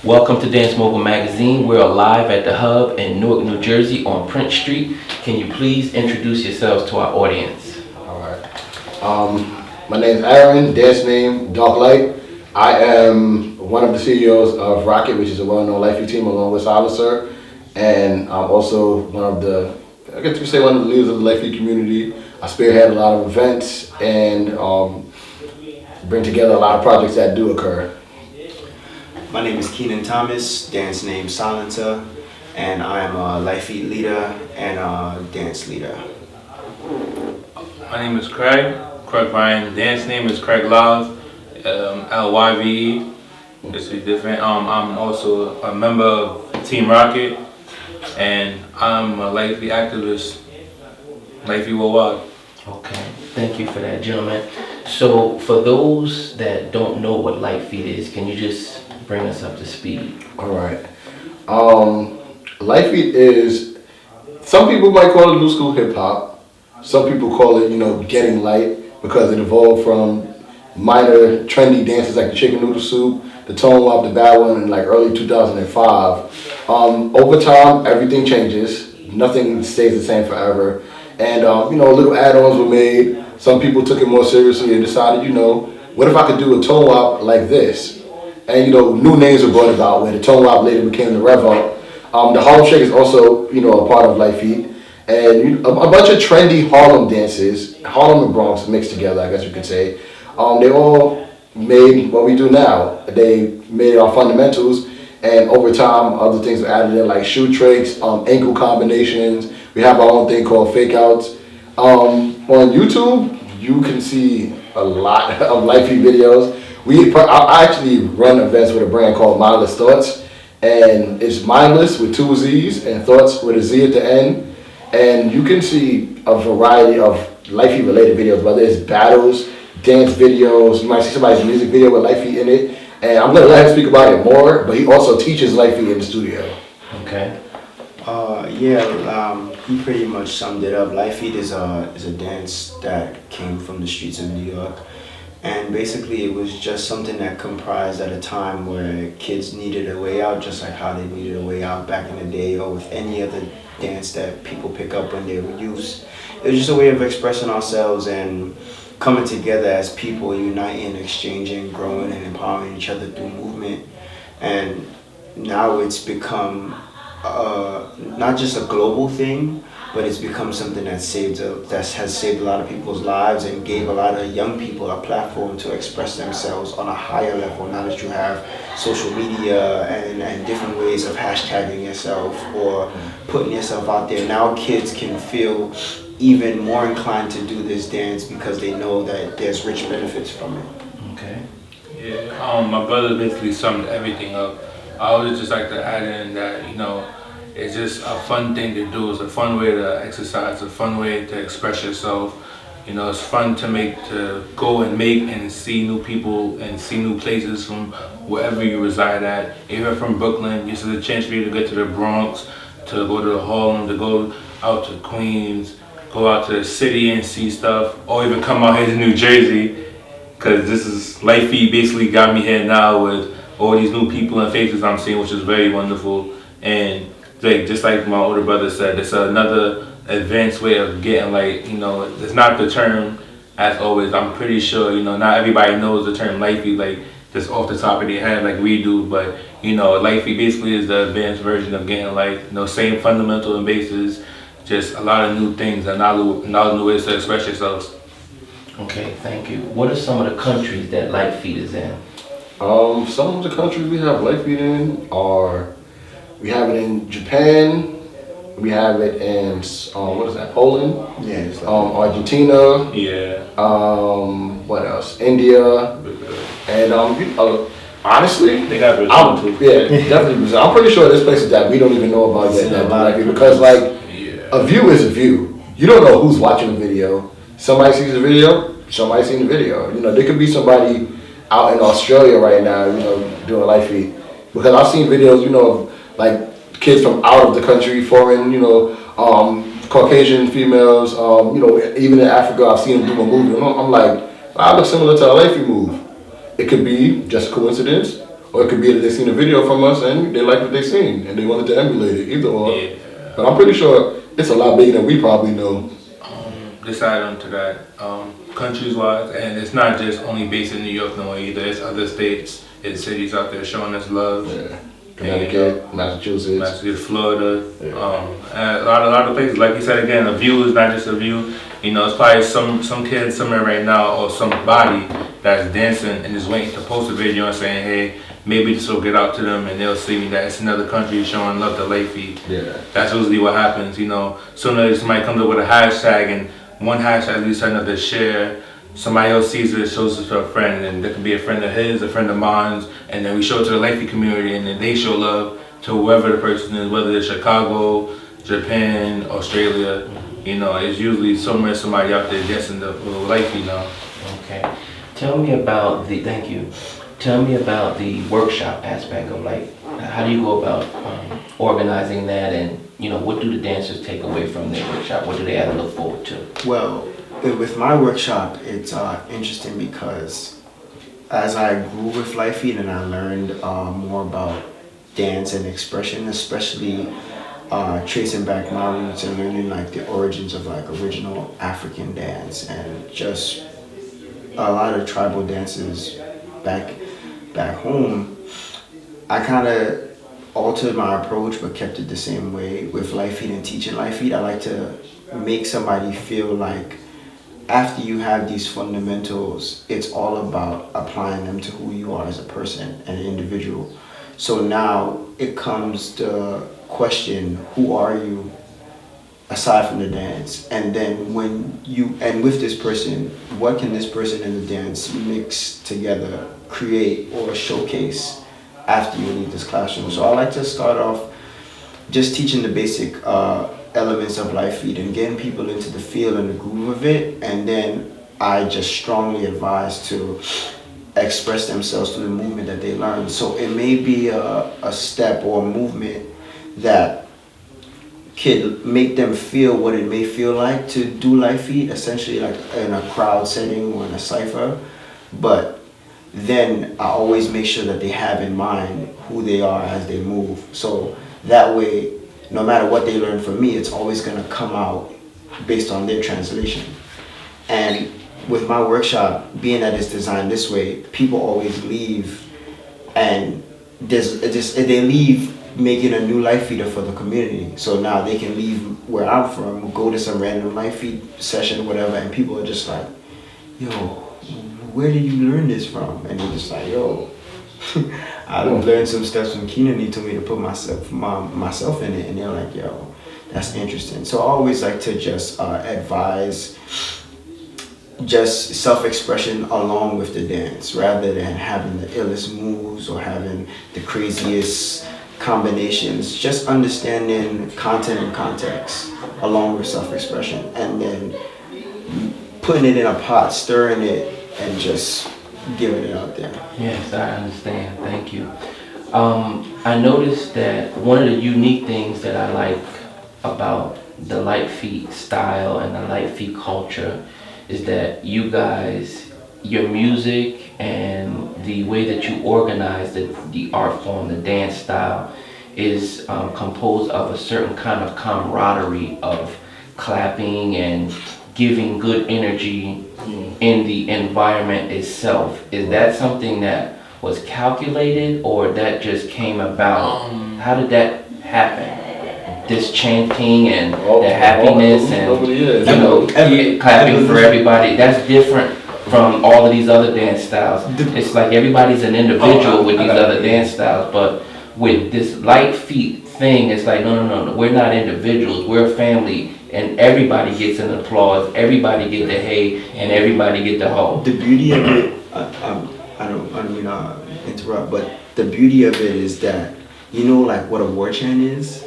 Welcome to Dance Mogul Magazine. We're live at the Hub in Newark, New Jersey on Prince Street. Can you please introduce yourselves to our audience? All right. My name is Aaron, dance name Dark Light. I am one of the CEOs of Rocket, which is a well-known Lifey team along with Silencer. And I'm also one of the, I guess you could say one of the leaders of the Lifey community. I spearhead a lot of events and bring together a lot of projects that do occur. My name is Keenan Thomas, dance name Silencer, and I am a Life Eat leader and a dance leader. My name is Craig Ryan. Dance name is Craig Love, LYVE. This is different. I'm also a member of Team Rocket, and I'm a Lifey activist, Lifey Worldwide. Okay, thank you for that, gentlemen. So, for those that don't know what Light Feed is, can you just bring us up to speed? All right. Lifey is, some people might call it new school hip hop. Some people call it, getting light because it evolved from minor trendy dances like the chicken noodle soup, the tone wop, the bad one in like early 2005. Over time, everything changes. Nothing stays the same forever. And, little add-ons were made. Some people took it more seriously and decided, what if I could do a tone wop like this? And, new names were brought about where the tone wop later became the rev up. The Harlem Shake is also, a part of Life Eat. And a bunch of trendy Harlem dances, Harlem and Bronx mixed together, I guess you could say. They all made what we do now. They made our fundamentals, and over time, other things were added in, like shoe tricks, ankle combinations. We have our own thing called fake outs. On YouTube, you can see a lot of Life Eat videos. I actually run events with a brand called Mindless Thoughts, and it's mindless with two Z's and thoughts with a Z at the end. And you can see a variety of Lifey related videos, whether it's battles, dance videos. You might see somebody's music video with Lifey in it. And I'm gonna let him speak about it more, but he also teaches Lifey in the studio. Okay. He pretty much summed it up. Life Eat is a dance that came from the streets of New York. And basically it was just something that comprised at a time where kids needed a way out, just like how they needed a way out back in the day, or with any other dance that people pick up when they were youth. It was just a way of expressing ourselves and coming together as people, uniting, exchanging, growing, and empowering each other through movement. And now it's become not just a global thing, but it's become something that has saved a lot of people's lives and gave a lot of young people a platform to express themselves on a higher level. Now that you have social media and different ways of hashtagging yourself or putting yourself out there, now kids can feel even more inclined to do this dance because they know that there's rich benefits from it. Okay. Yeah, my brother basically summed everything up. I would just like to add in that, it's just a fun thing to do. It's a fun way to exercise, a fun way to express yourself. It's fun to go and make and see new people and see new places from wherever you reside at. If you're from Brooklyn, this is a chance for you to get to the Bronx, to go to Harlem, to go out to Queens, go out to the city and see stuff, or even come out here to New Jersey, because this is Life Feed basically got me here now with all these new people and faces I'm seeing, which is very wonderful. And just like my older brother said, it's another advanced way of getting it's not the term as always. I'm pretty sure, not everybody knows the term Life Feed, just off the top of their head like we do, but Life Feed basically is the advanced version of getting life. Same fundamental and basis, just a lot of new things and a lot of new ways to express yourselves. Okay, thank you. What are some of the countries that Light Feed is in? Some of the countries we have Life Eat in we have it in Japan, we have it in Poland? Yeah. It's Argentina. Yeah. What else? India. And honestly, they got Brazil too. Yeah, definitely Brazil. I'm pretty sure there's places that we don't even know about yet that do Life Eat, because a view is a view. You don't know who's watching the video. Somebody sees the video, somebody seen the video. There could be somebody out in Australia right now, doing Life Feed. Because I've seen videos, of kids from out of the country, foreign, Caucasian females, even in Africa, I've seen them do a movie. I'm like, I look similar to a Life Feed move. It could be just a coincidence, or it could be that they seen a video from us and they liked what they seen and they wanted to emulate it. Either or. Yeah. But I'm pretty sure it's a lot bigger than we probably know. Just add on to that, countries wise, and it's not just only based in New York no more either. It's other states and cities out there showing us love. Yeah. Connecticut, Massachusetts, Florida, Yeah. and a lot of places. Like you said again, a view is not just a view. You know, it's probably some kid somewhere right now or somebody that's dancing and is waiting to post a video and saying, hey, maybe this will get out to them and they'll see that it's another country showing love to late feet. Yeah. That's usually what happens. You know, sooner somebody comes up with a hashtag and one hashtag leads to another share. Somebody else sees it, shows it to a friend, and there can be a friend of his, a friend of mine, and then we show it to the Lengthy community, and then they show love to whoever the person is, whether it's Chicago, Japan, Australia. You know, it's usually somebody out there dancing the Lengthy now. Okay. Tell me about thank you. Tell me about the workshop aspect of how do you go about organizing that, and what do the dancers take away from their workshop? What do they have to look forward to? Well, with my workshop, it's interesting because as I grew with Life Feed and I learned more about dance and expression, especially tracing back my roots and learning the origins of original African dance and just a lot of tribal dances back home, I kind of altered my approach but kept it the same way with Life Feed and teaching Life Feed. I like to make somebody feel like after you have these fundamentals, it's all about applying them to who you are as a person and an individual. So now it comes to question, who are you aside from the dance? And then with this person, what can this person and the dance mix together, create or showcase after you leave this classroom? So I like to start off just teaching the basic elements of Life Feed and getting people into the feel and the groove of it, and then I just strongly advise to express themselves through the movement that they learn. So it may be a step or a movement that could make them feel what it may feel like to do Life Feed, essentially in a crowd setting or in a cipher, but then I always make sure that they have in mind who they are as they move. So that way, no matter what they learn from me, it's always going to come out based on their translation. And with my workshop, being that it's designed this way, people always leave and they leave making a new Life Feeder for the community. So now they can leave where I'm from, go to some random Life Feed session, whatever, and people are just like, yo, where did you learn this from? And they're just like, yo, I learned some steps from Keenan. He told me to put myself in it, and they're like, yo, that's interesting. So I always like to just advise just self-expression along with the dance, rather than having the illest moves or having the craziest combinations. Just understanding content and context along with self-expression, and then putting it in a pot, stirring it, and just giving it out there. Yes, I understand. Thank you. I noticed that one of the unique things that I like about the Light Feet style and the Light Feet culture is that you guys, your music and the way that you organize the art form, the dance style, is composed of a certain kind of camaraderie of clapping and giving good energy in the environment itself. Is that something that was calculated, or that just came about? How did that happen? This chanting and the happiness and clapping for everybody, that's different from all of these other dance styles. It's like everybody's an individual with these other dance styles, but with this Light Feet thing, it's like, no, we're not individuals, we're a family, and everybody gets an applause, everybody get the hey, and everybody get the ho. The beauty of it, I don't mean to interrupt, but the beauty of it is that, like what a war chant is?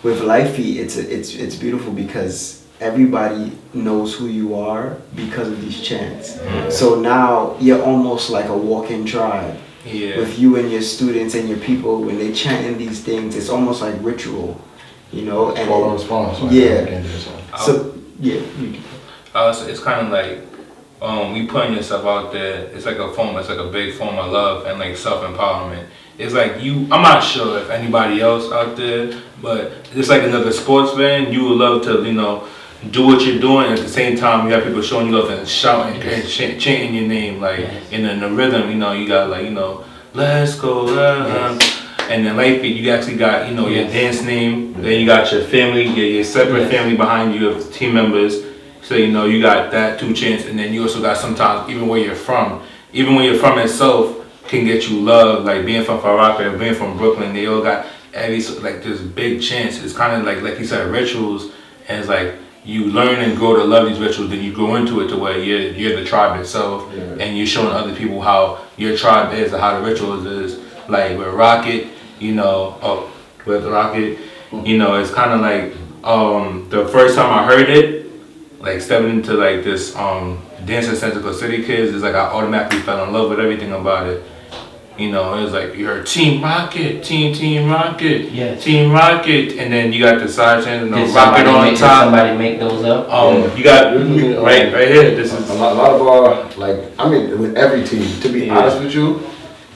With Life Feet, it's beautiful because everybody knows who you are because of these chants. So now you're almost like a walking tribe. Yeah. With you and your students and your people, when they chant in these things, it's almost like ritual, And Call and response. Yeah. So yeah. It's kind of like we putting yourself out there. It's like a big form of love and like self-empowerment. it's like I'm not sure if anybody else out there, but just like another sports fan, you would love to, do what you're doing. At the same time, you have people showing you love and shouting and chanting your name, like in the rhythm. You got like, let's go. And then life beat, you actually got, your dance name. Then you got your family, your separate family behind you of team members. So, you got that 2 Chainz. And then you also got sometimes, even where you're from, even when you're from itself, can get you love. Like being from Far Rock or being from Brooklyn, they all got this big chance. It's kind of like you said, rituals. And it's like, you learn and grow to love these rituals, then you grow into it to where you're the tribe itself, and you're showing other people how your tribe is and how the rituals is. Like with Rocket, with Rocket, it's kind of like the first time I heard it, like stepping into like this dancing Central City Kids, is like I automatically fell in love with everything about it. It was like you're Team Rocket, Team Rocket, Team Rocket, and then you got the side chain, Rocket on top. Did somebody make those up? You got right here. This is a lot of our with every team. To be honest with you,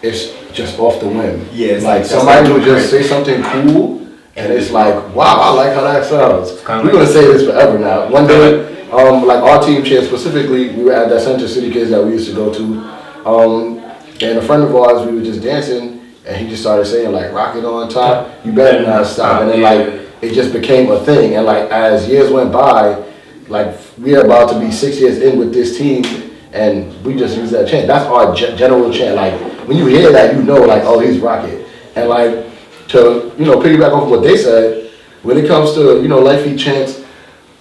it's just off the whim. Yeah, like somebody will just say something cool, and it's like, wow, I like how that sounds. We're gonna say this forever now. One day, like our team chair specifically, we were at that Central City Kids that we used to go to. And a friend of ours, we were just dancing, and he just started saying like, "Rocket on top, you better not stop." And then like it just became a thing. And like as years went by, like we are about to be 6 years in with this team, and we just use that chant. That's our general chant. Like when you hear that, like, oh, he's Rocket. And like to piggyback off what they said, when it comes to Life Feed chants,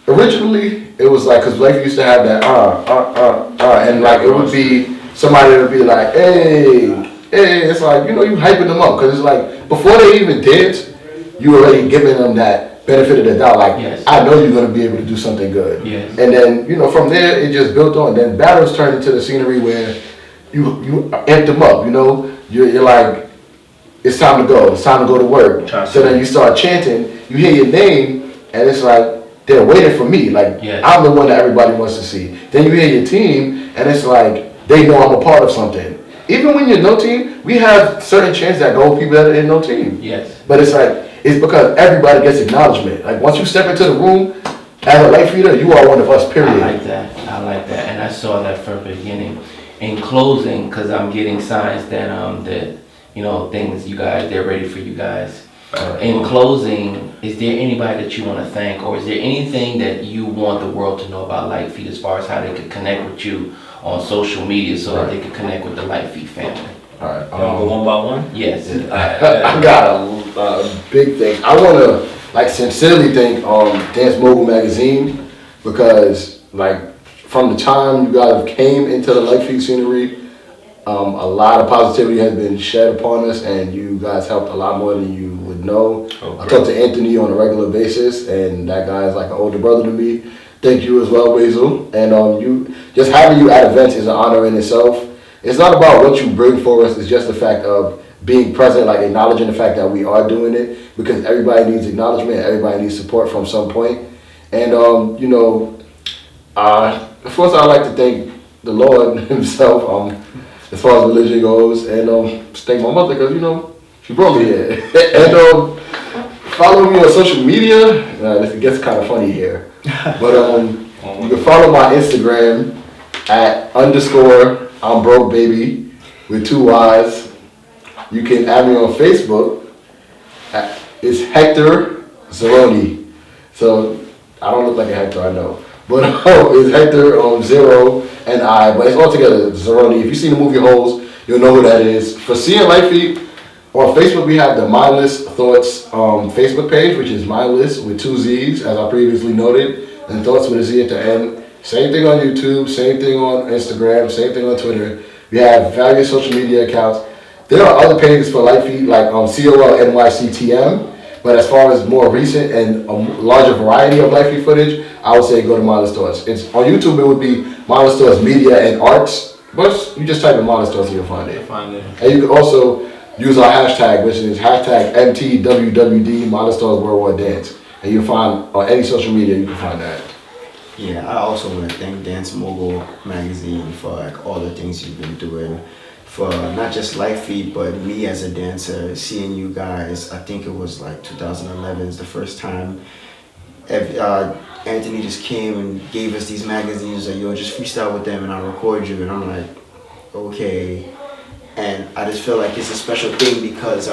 originally it was like because Life used to have that and like it would be. Somebody would be like, hey, it's like, you hyping them up. Because it's like, before they even dance, you already giving them that benefit of the doubt. Like, I know you're going to be able to do something good. Yes. And then, from there, it just built on. Then battles turned into the scenery where you amp them up, You're like, it's time to go. It's time to go to work. So then you start chanting. You hear your name, and it's like, they're waiting for me. Like, I'm the one that everybody wants to see. Then you hear your team, and it's like, they know I'm a part of something. Even when you're no team, we have certain chants that go with people that are in no team. Yes. But it's like, it's because everybody gets acknowledgement. Like once you step into the room, as a life leader, you are one of us, period. I like that. And I saw that from the beginning. In closing, because I'm getting signs that things they're ready for you guys. In closing, is there anybody that you want to thank, or is there anything that you want the world to know about Light Feet as far as how they could connect with you on social media so that they could connect with the Light Feet family? All right. Go one by one? Yes. I got a big thing. I want to sincerely thank Dance Mogul Magazine because from the time you guys came into the Light Feet scenery, a lot of positivity has been shed upon us, and you guys helped a lot more than you would know. I talk to Anthony on a regular basis, and that guy is like an older brother to me. Thank you as well, Basil. And you just having you at events is an honor in itself. It's not about what you bring for us, it's just the fact of being present, like acknowledging the fact that we are doing it, because everybody needs acknowledgement, everybody needs support from some point. And of course I'd like to thank the Lord himself, as far as religion goes, and thank my mother because she brought me here. And follow me on social media. This gets kind of funny here, but you can follow my Instagram at _ I'm broke baby with 2 Y's. You can add me on Facebook. It's Hector Zeroni. So I don't look like a Hector, I know. But it's Hector 0 and I, but it's all together, Zeroni. If you see the movie Holes, you'll know who that is. For seeing Light Feet, on Facebook we have the Mindless Thoughts Facebook page, which is Mindless with 2 Z's, as I previously noted, and Thoughts with a Z at the end. Same thing on YouTube, same thing on Instagram, same thing on Twitter. We have various social media accounts. There are other pages for Light Feet, like COLNYCTM, but as far as more recent and a larger variety of Light Feet footage, I would say go to Mindless Thoughts. It's on YouTube. It would be Mindless Thoughts Media and Arts, but you just type in Mindless Thoughts and you'll find it. And you can also use our hashtag, which is hashtag MTWWD Mindless Thoughts Worldwide Dance, and you'll find on any social media you can find that. Yeah, I also want to thank Dance Mogul Magazine for all the things you've been doing for not just Life Feet, but me as a dancer, seeing you guys. I think it was like 2011 is the first time Anthony just came and gave us these magazines, like, yo, just freestyle with them and I'll record you. And I'm like, okay. And I just feel like it's a special thing because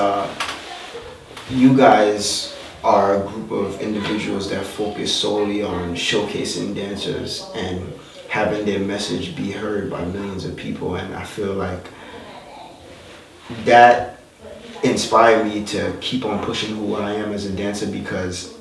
you guys are a group of individuals that focus solely on showcasing dancers and having their message be heard by millions of people. And I feel like that inspired me to keep on pushing who I am as a dancer, because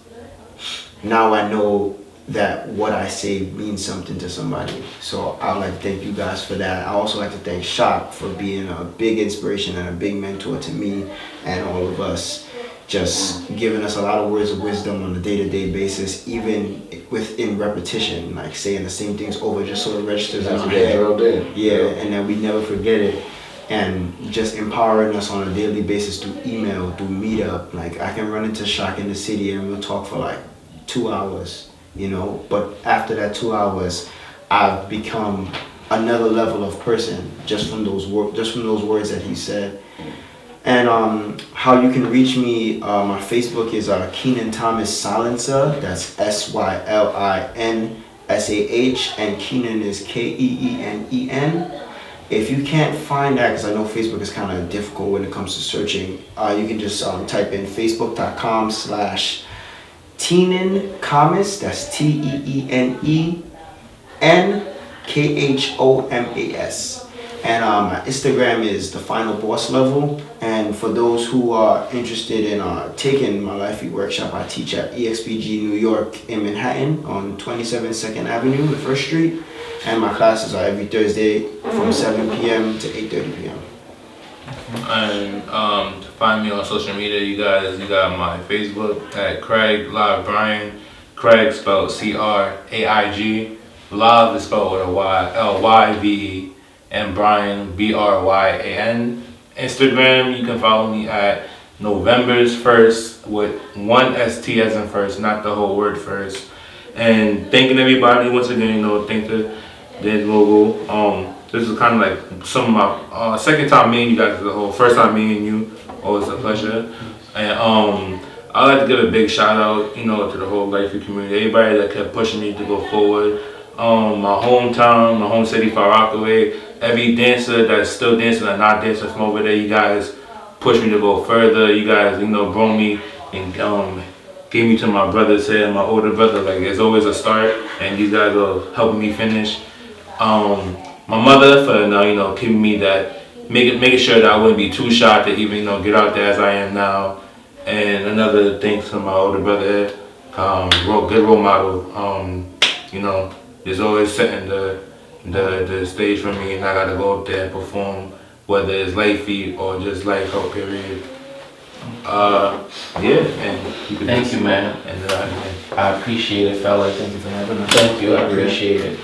now I know that what I say means something to somebody. So I'd like to thank you guys for that. I also like to thank Shock for being a big inspiration and a big mentor to me and all of us, just giving us a lot of words of wisdom on a day-to-day basis, even within repetition, like saying the same things over just so it registers in our head. Yeah, and then we never forget it. And just empowering us on a daily basis through email, through meetup. Like I can run into Shock in the city and we'll talk for like 2 hours, you know. But after that 2 hours, I've become another level of person just from those words that he said. And how you can reach me, my Facebook is Keenan Thomas Silencer. That's SYLINSAH, and Keenan is KEENEN. If you can't find that, because I know Facebook is kind of difficult when it comes to searching, you can just type in facebook.com/Teenan Kamas. That's TEENENKHOMAS. And my Instagram is The Final Boss Level. And for those who are interested in taking my Life Feet workshop, I teach at EXPG New York in Manhattan on 27 2nd Avenue, the 1st Street. And my classes are every Thursday from 7 p.m. to 8:30 p.m. And to find me on social media, you got my Facebook at Craig Live Brian. Craig spelled CRAIG. Live is spelled with a Y, LYVE, and Brian BRYAN. Instagram, you can follow me at November's First with one ST as in first, not the whole word first. And thanking everybody once again, thank the logo. This is kind of like some of my second time meeting you guys as a whole. First time meeting you, always a pleasure. And I'd like to give a big shout out, to the whole Life Feet community, everybody that kept pushing me to go forward. My hometown, my home city, Far Rockaway, every dancer that's still dancing or not dancing from over there, you guys pushed me to go further. You guys, brought me and gave me to my brothers here, my older brother. Like, there's always a start, and these guys are helping me finish. My mother for keeping me that, making sure that I wouldn't be too shy to even get out there as I am now. And another thanks to my older brother, good role model. He's always setting the stage for me, and I gotta go up there and perform, whether it's Life Feet or just Life Help period. And Thank you, man. And I appreciate it, fellas. Thank you for having us. Thank you, I appreciate it.